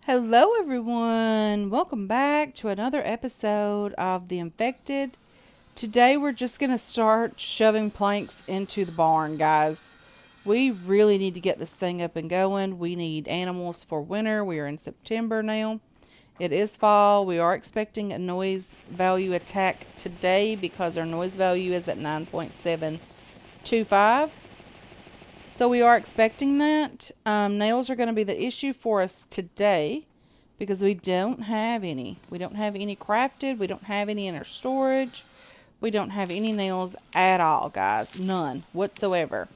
Hello, everyone. Welcome back to another episode of The Infected. Today, we're just going to start shoving planks into the barn, guys. We really need to get this thing up and going. We need animals for winter. We are in September now. It is fall. We are expecting a noise value attack today because our noise value is at 9.725. So we are expecting that. Nails are going to be the issue for us today because we don't have any. We don't have any crafted. We don't have any in our storage. We don't have any nails at all, guys. None whatsoever.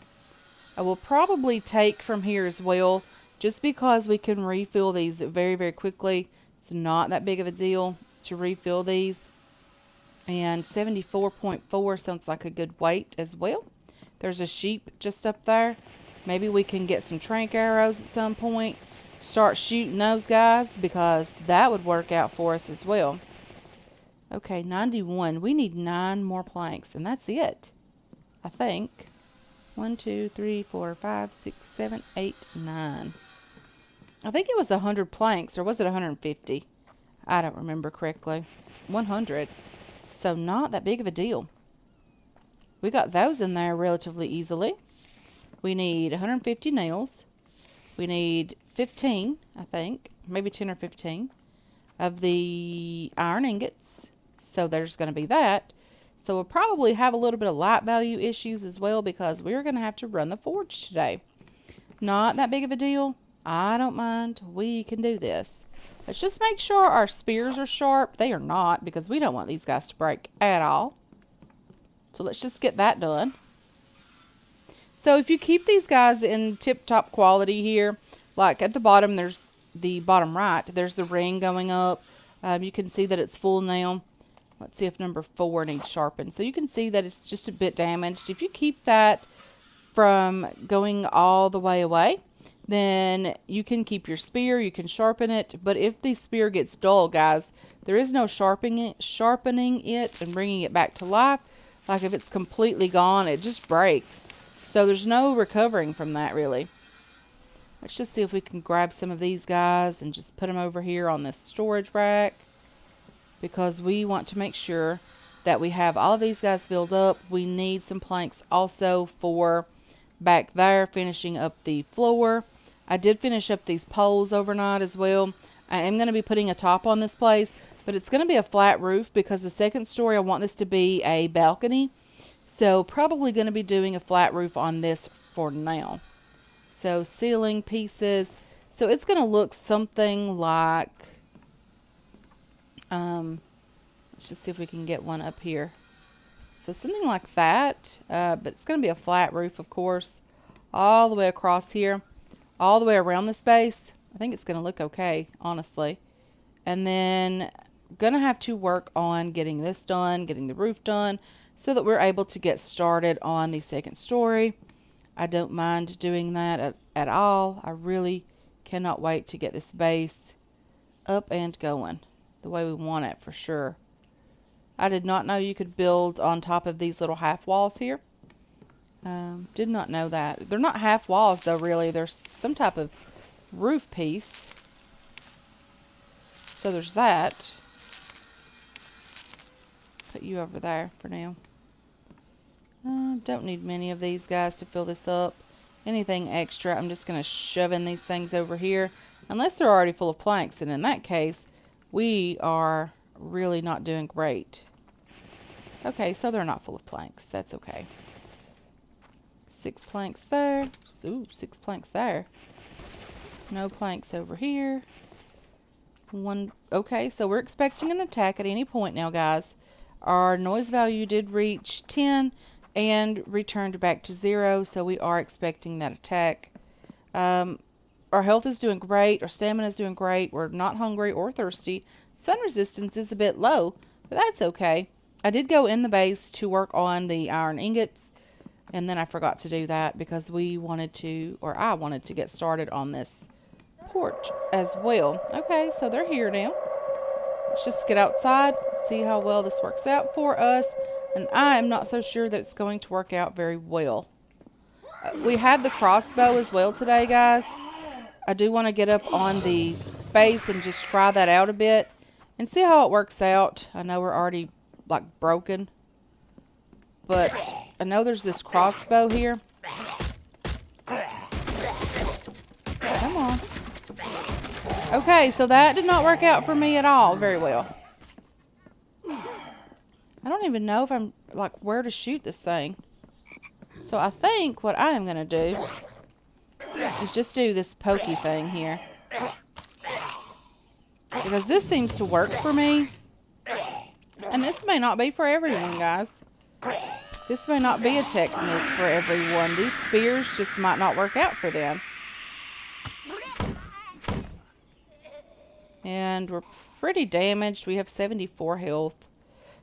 I will probably take from here as well just because we can refill these very, very quickly. It's not that big of a deal to refill these. And 74.4 sounds like a good weight as well. There's a sheep just up there. Maybe we can get some trank arrows at some point. Start shooting those guys because that would work out for us as well. Okay, 91. We need 9 more planks, and that's it. I think. 1, 2, 3, 4, 5, 6, 7, 8, 9. I think it was 100 planks, or was it 150? I don't remember correctly. 100. So not that big of a deal. We got those in there relatively easily. We need 150 nails. We need 15, I think, maybe 10 or 15 of the iron ingots. So there's going to be that. So we'll probably have a little bit of light value issues as well because we're going to have to run the forge today. Not that big of a deal. I don't mind. We can do this. Let's just make sure our spears are sharp. They are not because we don't want these guys to break at all. So let's just get that done. So if you keep these guys in tip-top quality here, like at the bottom, there's the bottom right, there's the ring going up. You can see that it's full now. Let's see if number 4 needs sharpened. So you can see that it's just a bit damaged. If you keep that from going all the way away, then you can keep your spear, you can sharpen it. But if the spear gets dull, guys, there is no sharpening it and bringing it back to life. Like if it's completely gone, it just breaks. So there's no recovering from that, really. Let's just see if we can grab some of these guys and just put them over here on this storage rack. Because we want to make sure that we have all of these guys filled up. We need some planks also for back there, finishing up the floor. I did finish up these poles overnight as well. I am going to be putting a top on this place, but it's going to be a flat roof because the second story, I want this to be a balcony. So probably going to be doing a flat roof on this for now. So ceiling pieces. So it's going to look something like, let's just see if we can get one up here. So something like that, but it's going to be a flat roof, of course, all the way across here, all the way around this base. I think it's going to look okay, honestly. And then going to have to work on getting this done, getting the roof done, so that we're able to get started on the second story. I don't mind doing that at all. I really cannot wait to get this base up and going the way we want it for sure. I did not know you could build on top of these little half walls here. Did not know that. They're not half walls though, really. They're some type of roof piece. So there's that. Put you over there for now. Don't need many of these guys to fill this up. Anything extra, I'm just going to shove in these things over here. Unless they're already full of planks. And in that case, we are really not doing great. Okay, so they're not full of planks. That's okay. 6 planks there. Ooh, 6 planks there. No planks over here. 1. Okay, so we're expecting an attack at any point now, guys. Our noise value did reach 10 and returned back to 0, so we are expecting that attack. Our health is doing great. Our stamina is doing great. We're not hungry or thirsty. Sun resistance is a bit low, but that's okay. I did go in the base to work on the iron ingots, and then I forgot to do that because we wanted to, or I wanted to get started on this porch as well. Okay, so they're here now. Let's just get outside, see how well this works out for us. And I am not so sure that it's going to work out very well. We have the crossbow as well today, guys. I do want to get up on the base and just try that out a bit and see how it works out. I know we're already like broken, but I know there's this crossbow here. Come on. Okay, so that did not work out for me at all very well. I don't even know if I'm like where to shoot this thing. So I think what I am going to do is just do this pokey thing here. Because this seems to work for me. And this may not be for everyone, guys. This may not be a technique for everyone. These spears just might not work out for them. And we're pretty damaged. We have 74 health.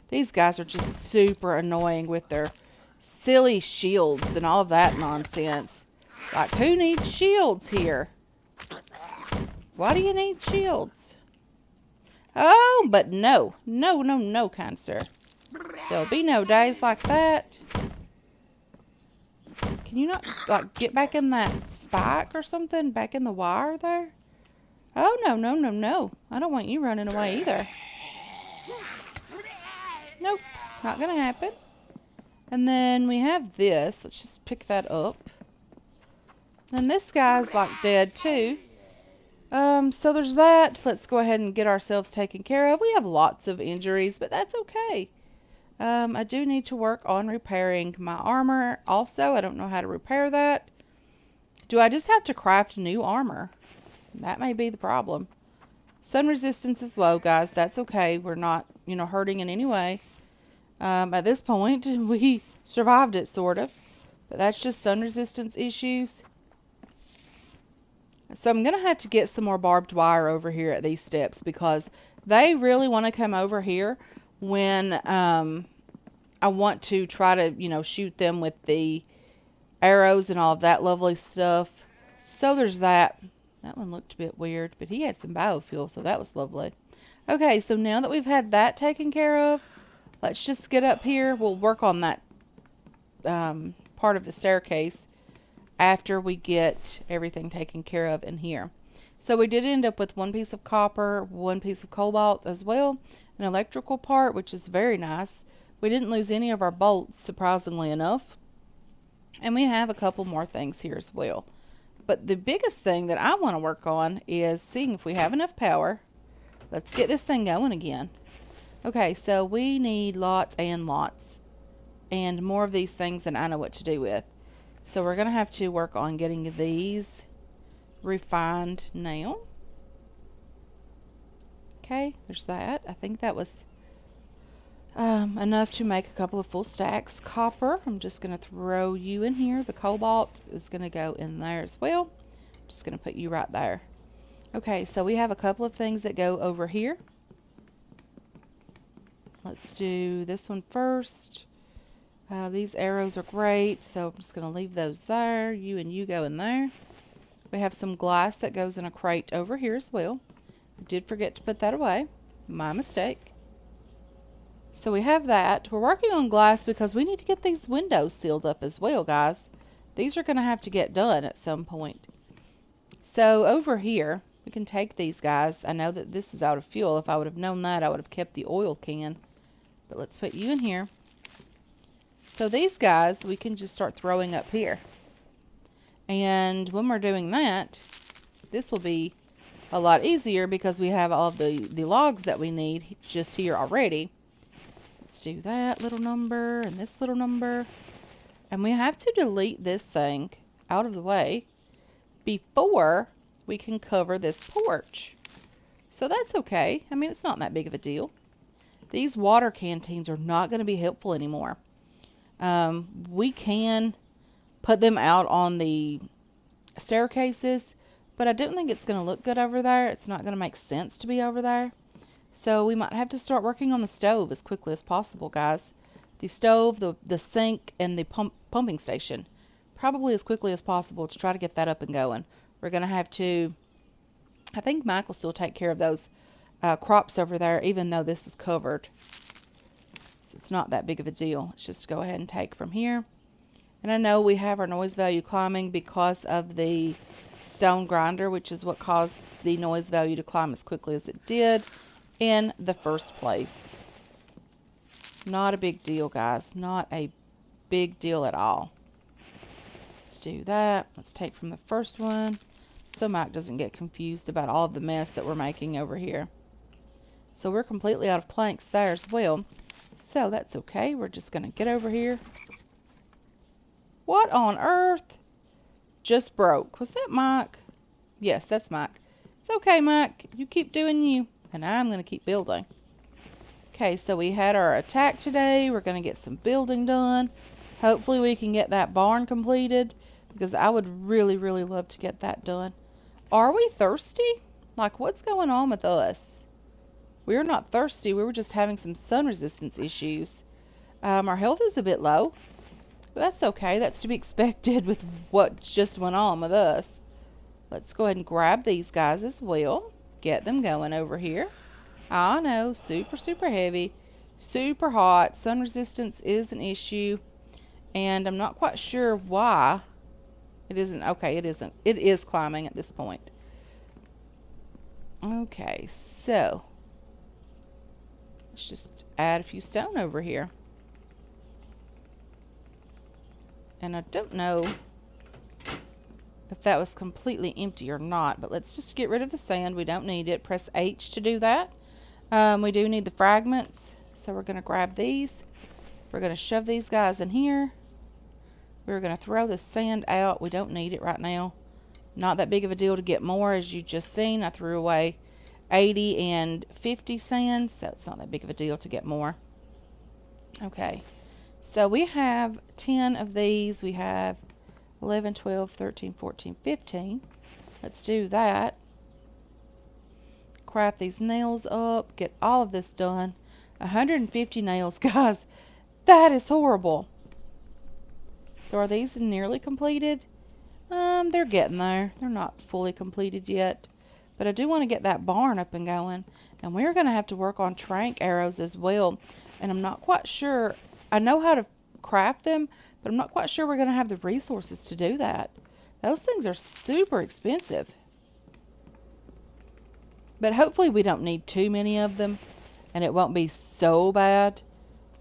These guys are just super annoying with their silly shields and all of that nonsense. Like, who needs shields here? Why do you need shields? Oh, but no. No, no, no, kind sir. There'll be no days like that. Can you not, like, get back in that spike or something? Back in the wire there? Oh, no, no, no, no. I don't want you running away either. Nope, not gonna happen. And then we have this. Let's just pick that up. And this guy's, like, dead, too. So there's that. Let's go ahead and get ourselves taken care of. We have lots of injuries, but that's okay. I do need to work on repairing my armor. Also, I don't know how to repair that. Do I just have to craft new armor? That may be the problem. Sun resistance is low, guys. That's okay. We're not, you know, hurting in any way. At this point, we survived it, sort of. But that's just sun resistance issues. So I'm going to have to get some more barbed wire over here at these steps because they really want to come over here when I want to try to, you know, shoot them with the arrows and all of that lovely stuff. So there's that. That one looked a bit weird, but he had some biofuel, so that was lovely. Okay, so now that we've had that taken care of, let's just get up here. We'll work on that part of the staircase after we get everything taken care of in here. So we did end up with one piece of copper, one piece of cobalt as well, an electrical part, which is very nice. We didn't lose any of our bolts, surprisingly enough. And we have a couple more things here as well. But the biggest thing that I want to work on is seeing if we have enough power. Let's get this thing going again. Okay, so we need lots and lots. And more of these things than I know what to do with. So we're going to have to work on getting these refined now. Okay, there's that. I think that was enough to make a couple of full stacks. Copper, I'm just going to throw you in here. The cobalt is going to go in there as well. I'm just going to put you right there. Okay, so we have a couple of things that go over here. Let's do this one first. These arrows are great, so I'm just going to leave those there. You and you go in there. We have some glass that goes in a crate over here as well. I did forget to put that away. My mistake. So we have that. We're working on glass because we need to get these windows sealed up as well, guys. These are going to have to get done at some point. So over here, we can take these guys. I know that this is out of fuel. If I would have known that, I would have kept the oil can. But let's put you in here. So these guys, we can just start throwing up here. And when we're doing that, this will be a lot easier because we have all of the logs that we need just here already. Let's do that little number and this little number. And we have to delete this thing out of the way before we can cover this porch. So that's okay. I mean, it's not that big of a deal. These water canteens are not going to be helpful anymore. We can put them out on the staircases, but I don't think it's going to look good over there. It's not going to make sense to be over there. So we might have to start working on the stove as quickly as possible, guys. The stove, the sink, and the pumping station. Probably as quickly as possible to try to get that up and going. We're going to have to, I think Mike will still take care of those crops over there, even though this is covered. So it's not that big of a deal. Let's just go ahead and take from here. And I know we have our noise value climbing because of the stone grinder, which is what caused the noise value to climb as quickly as it did in the first place. Not a big deal, guys. Not a big deal at all. Let's do that. Let's take from the first one so Mike doesn't get confused about all of the mess that we're making over here. So we're completely out of planks there as well. So that's okay. We're just going to get over here. What on earth just broke? Was that Mike? Yes, that's Mike. It's okay, Mike. You keep doing you, and I'm going to keep building. Okay, so we had our attack today. We're going to get some building done. Hopefully we can get that barn completed, because I would really, really love to get that done. Are we thirsty? Like, what's going on with us? We're not thirsty. We were just having some sun resistance issues. Our health is a bit low. But that's okay. That's to be expected with what just went on with us. Let's go ahead and grab these guys as well. Get them going over here. I know, super, super heavy. Super hot. Sun resistance is an issue. And I'm not quite sure why. It isn't. Okay, it isn't. It is climbing at this point. Okay, so let's just add a few stone over here. And I don't know if that was completely empty or not, but let's just get rid of the sand. We don't need it. Press H to do that. We do need the fragments, so we're going to grab these. We're going to shove these guys in here. We're going to throw the sand out. We don't need it right now. Not that big of a deal to get more, as you just seen. I threw away 80 and 50 sand, so it's not that big of a deal to get more. Okay, so we have 10 of these. We have 11, 12, 13, 14, 15. Let's do that. Craft these nails up. Get all of this done. 150 nails, guys. That is horrible. So are these nearly completed? They're getting there. They're not fully completed yet. But I do want to get that barn up and going. And we're going to have to work on trank arrows as well. And I'm not quite sure. I know how to craft them, but I'm not quite sure we're going to have the resources to do that. Those things are super expensive. But hopefully we don't need too many of them. And it won't be so bad.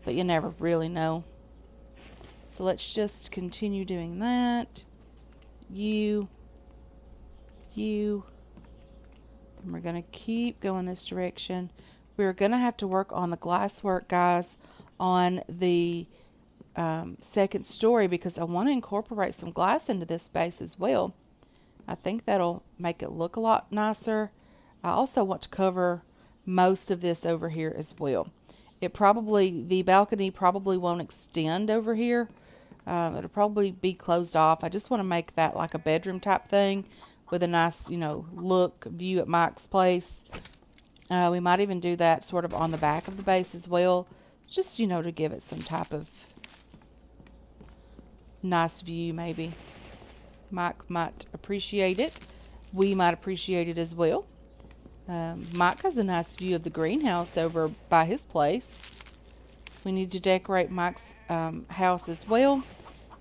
But you never really know. So let's just continue doing that. You. And we're going to keep going this direction. We're going to have to work on the glass work, guys, on the second story, because I want to incorporate some glass into this space as well. I think that'll make it look a lot nicer. I also want to cover most of this over here as well. The balcony probably won't extend over here. It'll probably be closed off. I just want to make that like a bedroom type thing with a nice, view at Mike's place. We might even do that sort of on the back of the base as well. Just, to give it some type of nice view maybe. Mike might appreciate it. We might appreciate it as well. Mike has a nice view of the greenhouse over by his place. We need to decorate Mike's house as well.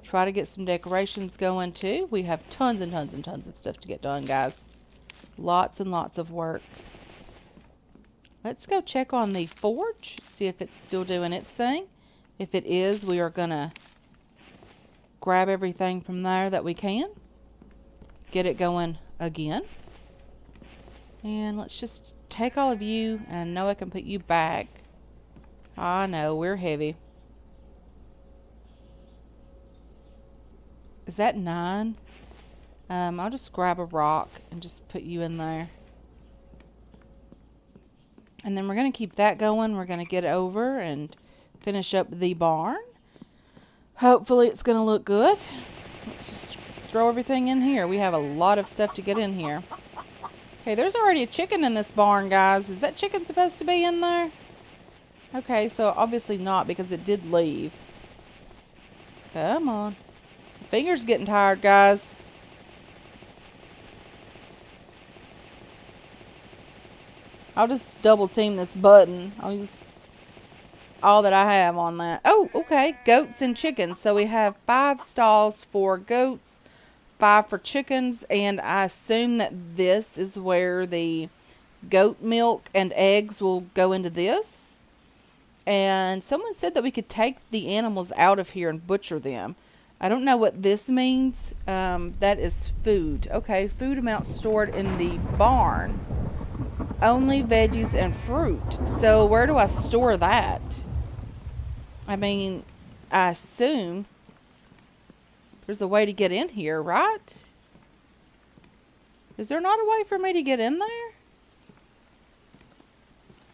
Try to get some decorations going too. We have tons and tons and tons of stuff to get done, guys. Lots and lots of work. Let's go check on the forge. See if it's still doing its thing. If it is, we are going to grab everything from there that we can. Get it going again. And let's just take all of you. And I know I can put you back. I know, we're heavy. Is that 9? I'll just grab a rock and just put you in there. And then we're going to keep that going. We're going to get over and finish up the barn. Hopefully it's going to look good. Let's just throw everything in here. We have a lot of stuff to get in here. Okay, there's already a chicken in this barn, guys. Is that chicken supposed to be in there? Okay, so obviously not, because it did leave. Come on. My finger's getting tired, guys. I'll just double team this button. I'll just all that I have on that. Oh, okay. Goats and chickens. So we have 5 stalls for goats, 5 for chickens, and I assume that this is where the goat milk and eggs will go into this. And someone said that we could take the animals out of here and butcher them. I don't know what this means. That is food. Okay, food amount stored in the barn. Only veggies and fruit. So where do I store that? I mean, I assume there's a way to get in here, right? Is there not a way for me to get in there?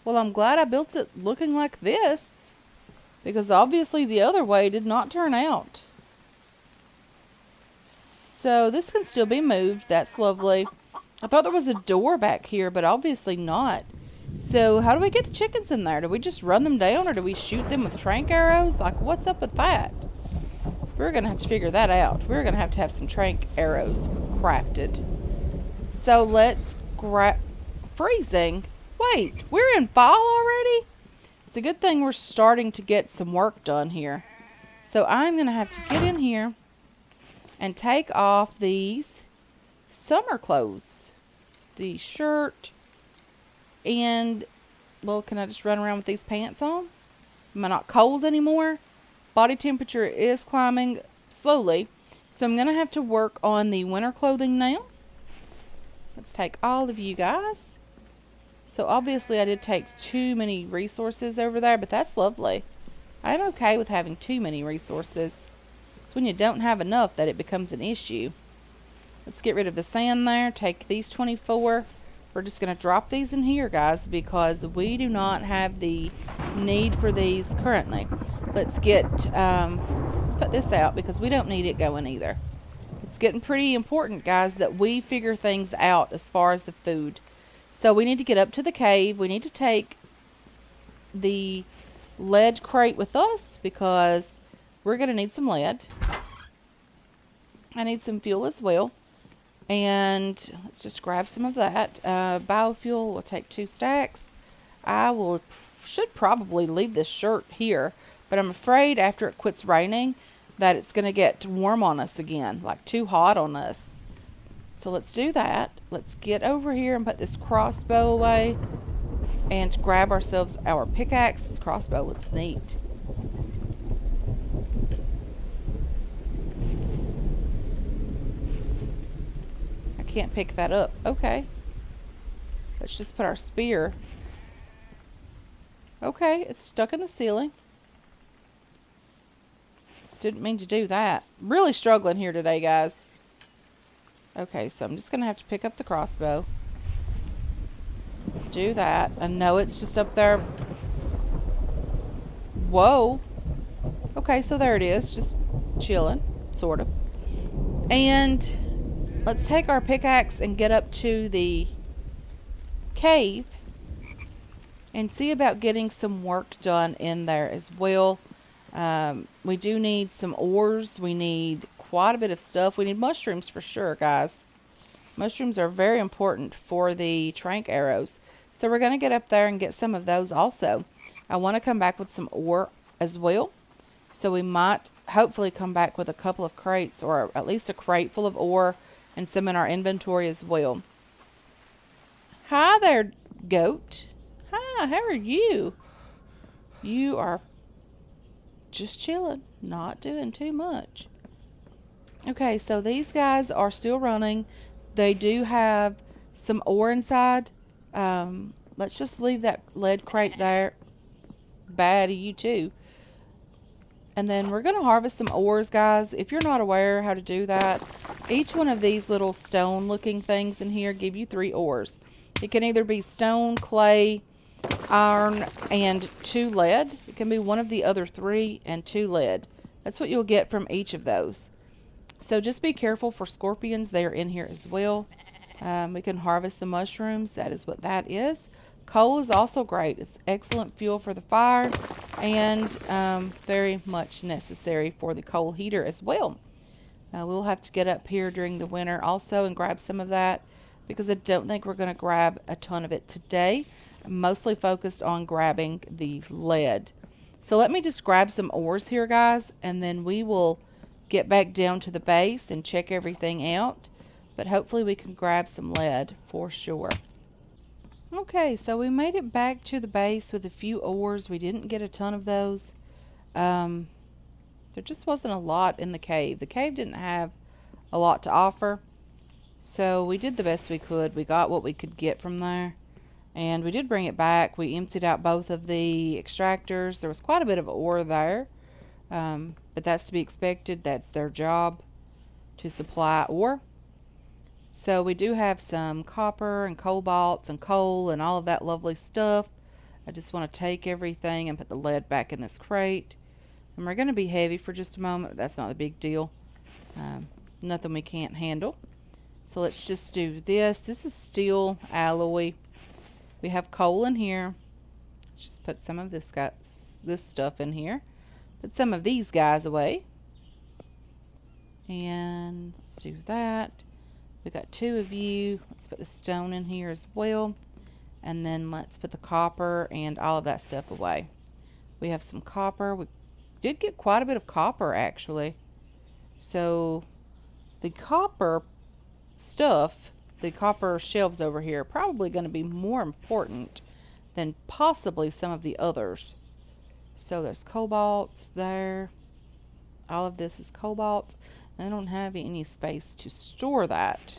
Well, I'm glad I built it looking like this, because obviously the other way did not turn out. So this can still be moved. That's lovely. I thought there was a door back here, but obviously not. So how do we get the chickens in there? Do we just run them down, or do we shoot them with trank arrows? Like, what's up with that? We're going to have to figure that out. We're going to have some trank arrows crafted. So let's grab... Freezing? Wait, we're in fall already? It's a good thing we're starting to get some work done here. So I'm going to have to get in here and take off these summer clothes. The shirt and, well, can I just run around with these pants on? Am I not cold anymore? Body temperature is climbing slowly. So I'm going to have to work on the winter clothing now. Let's take all of you guys. So obviously I did take too many resources over there, but that's lovely. I'm okay with having too many resources. It's when you don't have enough that it becomes an issue. Let's get rid of the sand there. Take these 24. We're just going to drop these in here, guys, because we do not have the need for these currently. Let's put this out because we don't need it going either. It's getting pretty important, guys, that we figure things out as far as the food. So we need to get up to the cave. We need to take the lead crate with us because we're going to need some lead. I need some fuel as well. And let's just grab some of that. Biofuel, we'll take 2 stacks. Should probably leave this shirt here, but I'm afraid after it quits raining that it's going to get warm on us again, like too hot on us. So let's do that. Let's get over here and put this crossbow away and grab ourselves our pickaxe. This crossbow looks neat. I can't pick that up. Okay. Let's just put our spear. Okay, it's stuck in the ceiling. Didn't mean to do that. Really struggling here today, guys. Okay, so I'm just going to have to pick up the crossbow. Do that. I know it's just up there. Whoa. Okay, so there it is. Just chilling, sort of. And let's take our pickaxe and get up to the cave and see about getting some work done in there as well. We do need some ores. We need quite a bit of stuff. We need mushrooms for sure, guys. Mushrooms are very important for the trank arrows. So we're going to get up there and get some of those also. I want to come back with some ore as well. So we might hopefully come back with a couple of crates, or at least a crate full of ore and some in our inventory as well. Hi there, goat. Hi, how are you? You are just chilling, not doing too much. Okay, so these guys are still running. They do have some ore inside. Let's just leave that lead crate there. Bad of you too. And then we're going to harvest some ores, guys. If you're not aware how to do that, each one of these little stone looking things in here give you 3 ores. It can either be stone, clay, iron, and 2 lead. It can be one of the other 3 and 2 lead. That's what you'll get from each of those. So just be careful for scorpions. They are in here as well. We can harvest the mushrooms. That is what that is. Coal is also great. It's excellent fuel for the fire and very much necessary for the coal heater as well. We'll have to get up here during the winter also and grab some of that because I don't think we're going to grab a ton of it today. I'm mostly focused on grabbing the lead. So let me just grab some ores here, guys, and then we will get back down to the base and check everything out. But hopefully we can grab some lead for sure. Okay, so we made it back to the base with a few ores. We didn't get a ton of those. There just wasn't a lot in the cave. The cave didn't have a lot to offer. So we did the best we could. We got what we could get from there. And we did bring it back. We emptied out both of the extractors. There was quite a bit of ore there. But that's to be expected. That's their job, to supply ore. So we do have some copper and cobalt and coal and all of that lovely stuff. I just want to take everything and put the lead back in this crate. And we're going to be heavy for just a moment. That's not a big deal. Nothing we can't handle. So let's just do this. This is steel alloy. We have coal in here. Let's just put some of this stuff in here. Put some of these guys away. And let's do that. We got 2 of you. Let's put the stone in here as well. And then let's put the copper and all of that stuff away. We have some copper. We did get quite a bit of copper actually. So the copper stuff, the copper shelves over here, are probably going to be more important than possibly some of the others. So there's cobalt there. All of this is cobalt. I don't have any space to store that.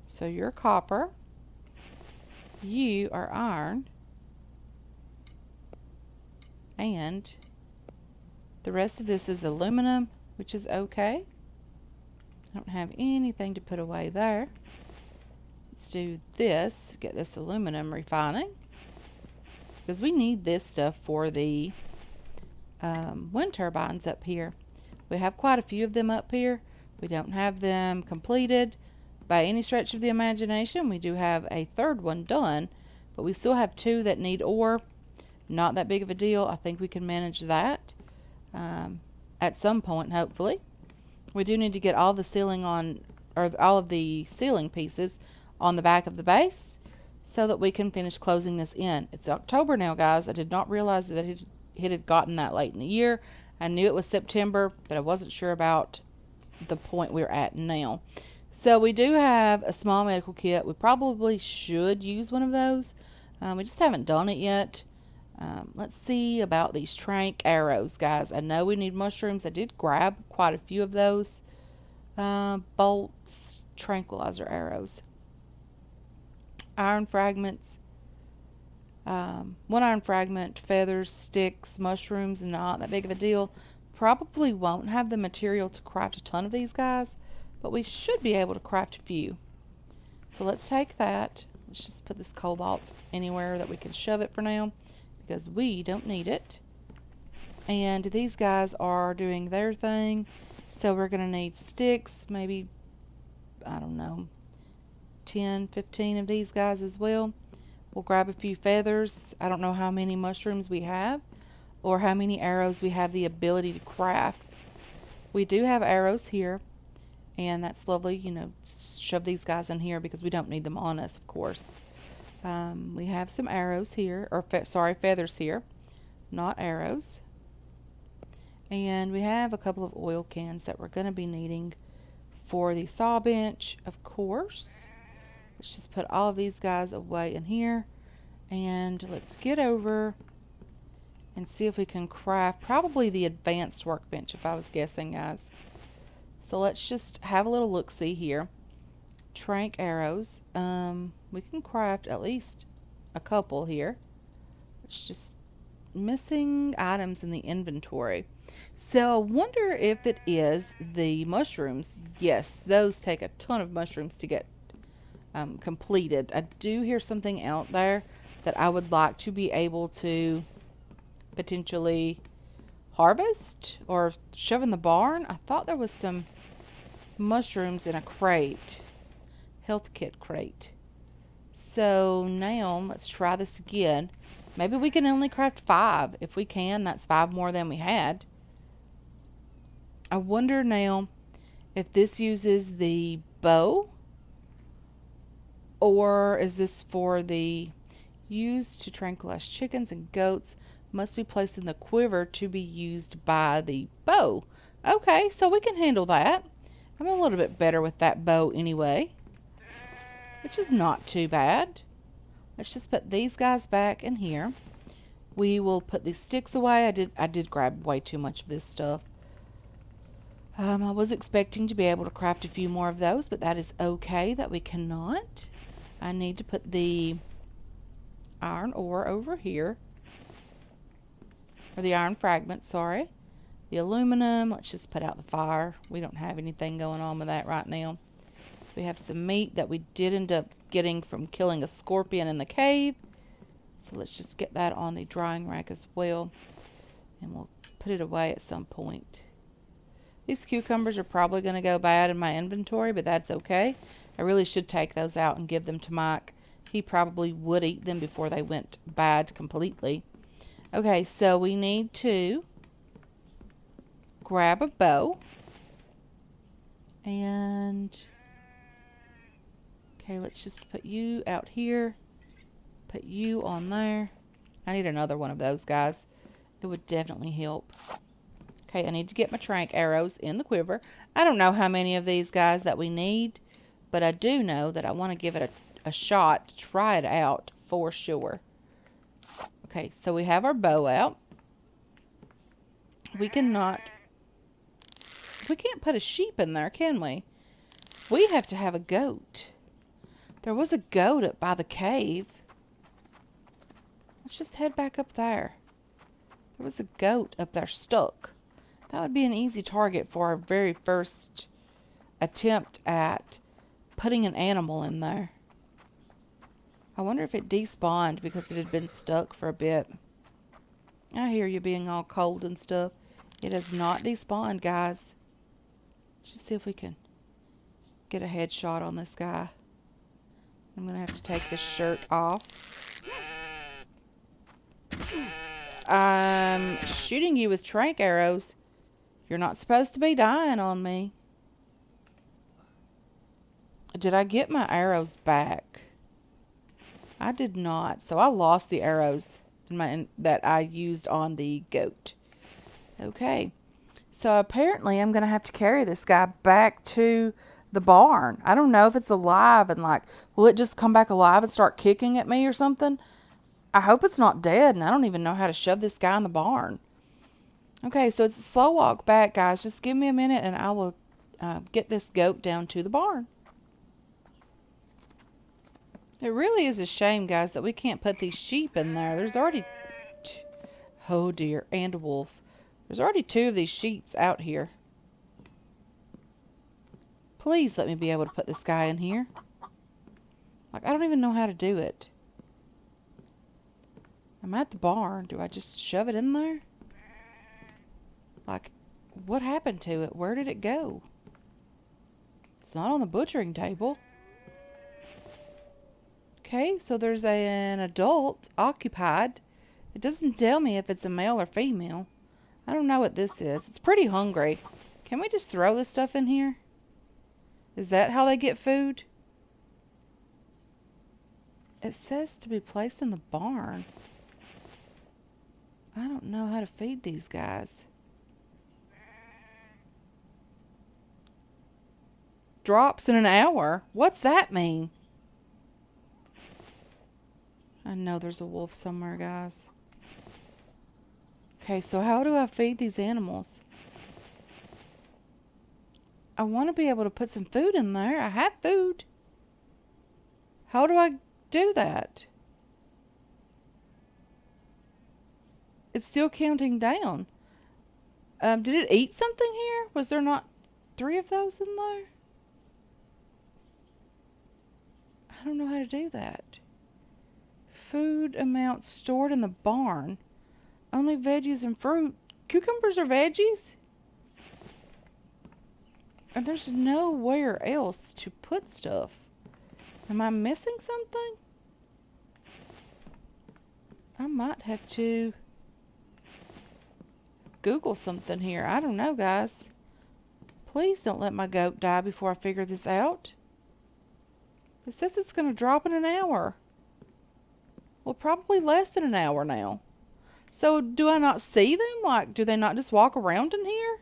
So you're copper. You are iron. And the rest of this is aluminum, which is okay. I don't have anything to put away there. Let's do this. Get this aluminum refining. Because we need this stuff for the wind turbines up here. We have quite a few of them up here. We don't have them completed by any stretch of the imagination. We do have a third one done, but we still have 2 that need ore. Not that big of a deal. I think we can manage that at some point, hopefully. We do need to get all the ceiling on, or all of the ceiling pieces on the back of the base so that we can finish closing this in. It's October now, guys. I did not realize that it had gotten that late in the year. I knew it was September, but I wasn't sure about the point we're at now. So we do have a small medical kit. We probably should use one of those. We just haven't done it yet. Let's see about these trank arrows, guys. I know we need mushrooms. I did grab quite a few of those. Bolts, tranquilizer arrows. Iron fragments. 1 iron fragment, feathers, sticks, mushrooms, and not that big of a deal. Probably won't have the material to craft a ton of these guys, but we should be able to craft a few. So let's take that. Let's just put this cobalt anywhere that we can shove it for now, because we don't need it. And these guys are doing their thing, so we're going to need sticks, maybe, I don't know, 10, 15 of these guys as well. We'll grab a few feathers. I don't know how many mushrooms we have or how many arrows we have the ability to craft. We do have arrows here, and that's lovely. You know, shove these guys in here because we don't need them on us, of course. We have some arrows here, or feathers here, not arrows. And we have a couple of oil cans that we're going to be needing for the saw bench, of course. Let's just put all of these guys away in here, and let's get over and see if we can craft probably the advanced workbench, if I was guessing, guys. So let's just have a little look-see here. Trank arrows. We can craft at least a couple here. It's just missing items in the inventory. So I wonder if it is the mushrooms. Yes, those take a ton of mushrooms to get completed. I do hear something out there that I would like to be able to potentially harvest or shove in the barn. I thought there was some mushrooms in a crate, health kit crate. So now let's try this again. Maybe we can only craft 5. If we can, that's 5 more than we had. I wonder now if this uses the bow, or is this for the used to tranquilize chickens and goats Must be placed in the quiver to be used by the bow. Okay, so we can handle that. I'm a little bit better with that bow anyway, which is not too bad. Let's just put these guys back in here. We will put these sticks away. I did grab way too much of this stuff. I was expecting to be able to craft a few more of those, but that is okay that we cannot. I need to put the iron ore over here. Or the iron fragment, sorry. The aluminum, let's just put out the fire. We don't have anything going on with that right now. We have some meat that we did end up getting from killing a scorpion in the cave. So let's just get that on the drying rack as well. And we'll put it away at some point. These cucumbers are probably going to go bad in my inventory, but that's okay. I really should take those out and give them to Mike. He probably would eat them before they went bad completely. Okay, so we need to grab a bow. And okay, let's just put you out here. Put you on there. I need another one of those, guys. It would definitely help. Okay, I need to get my trank arrows in the quiver. I don't know how many of these guys that we need, but I do know that I want to give it a shot to try it out for sure. Okay, so we have our bow out. We can't put a sheep in there, can we? We have to have a goat. There was a goat up by the cave. Let's just head back up there. There was a goat up there stuck. That would be an easy target for our very first attempt at putting an animal in there. I wonder if it despawned because it had been stuck for a bit. I hear you being all cold and stuff. It has not despawned, guys. Let's just see if we can get a headshot on this guy. I'm going to have to take this shirt off. I'm shooting you with trank arrows. You're not supposed to be dying on me. Did I get my arrows back? I did not. So I lost the arrows that I used on the goat. Okay. So apparently I'm going to have to carry this guy back to the barn. I don't know if it's alive and like, will it just come back alive and start kicking at me or something? I hope it's not dead, and I don't even know how to shove this guy in the barn. Okay, so it's a slow walk back, guys. Just give me a minute, and I will get this goat down to the barn. It really is a shame, guys, that we can't put these sheep in there. There's already... oh, dear. And a wolf. There's already 2 of these sheep out here. Please let me be able to put this guy in here. Like, I don't even know how to do it. I'm at the barn. Do I just shove it in there? Like, what happened to it? Where did it go? It's not on the butchering table. Okay, so there's an adult occupied. It doesn't tell me if it's a male or female. I don't know what this is. It's pretty hungry. Can we just throw this stuff in here? Is that how they get food? It says to be placed in the barn. I don't know how to feed these guys. Drops in an hour? What's that mean? I know there's a wolf somewhere, guys. Okay, so how do I feed these animals? I want to be able to put some food in there. I have food. How do I do that? It's still counting down. Did it eat something here? Was there not 3 of those in there? I don't know how to do that. Food amount stored in the barn. Only veggies and fruit. Cucumbers are veggies? And there's nowhere else to put stuff. Am I missing something? I might have to Google something here. I don't know, guys. Please don't let my goat die before I figure this out. It says it's going to drop in an hour. Well, probably less than an hour now. So do I not see them? Like, do they not just walk around in here?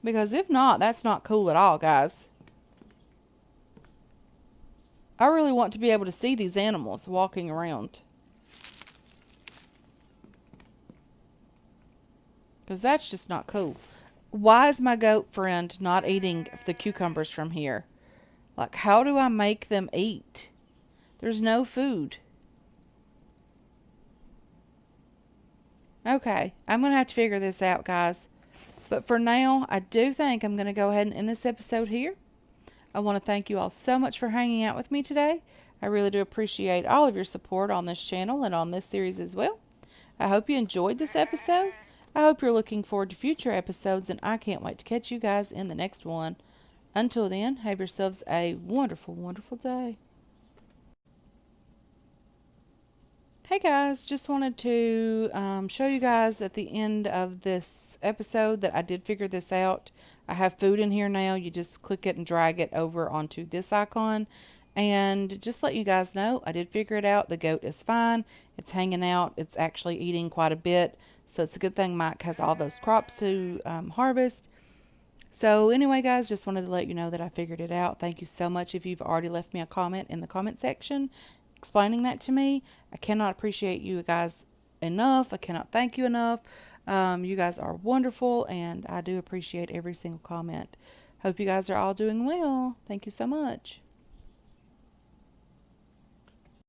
Because if not, that's not cool at all, guys. I really want to be able to see these animals walking around. Because that's just not cool. Why is my goat friend not eating the cucumbers from here? Like, how do I make them eat? There's no food. Okay, I'm going to have to figure this out, guys. But for now, I do think I'm going to go ahead and end this episode here. I want to thank you all so much for hanging out with me today. I really do appreciate all of your support on this channel and on this series as well. I hope you enjoyed this episode. I hope you're looking forward to future episodes, and I can't wait to catch you guys in the next one. Until then, have yourselves a wonderful, wonderful day. Hey guys, just wanted to show you guys at the end of this episode that I did figure this out. I have food in here now. You just click it and drag it over onto this icon. And just let you guys know, I did figure it out. The goat is fine. It's hanging out. It's actually eating quite a bit. So it's a good thing Mike has all those crops to harvest. So anyway, guys, just wanted to let you know that I figured it out. Thank you so much if you've already left me a comment in the comment section explaining that to me. I cannot appreciate you guys enough. I cannot thank you enough. You guys are wonderful, and I do appreciate every single comment. Hope you guys are all doing well. Thank you so much.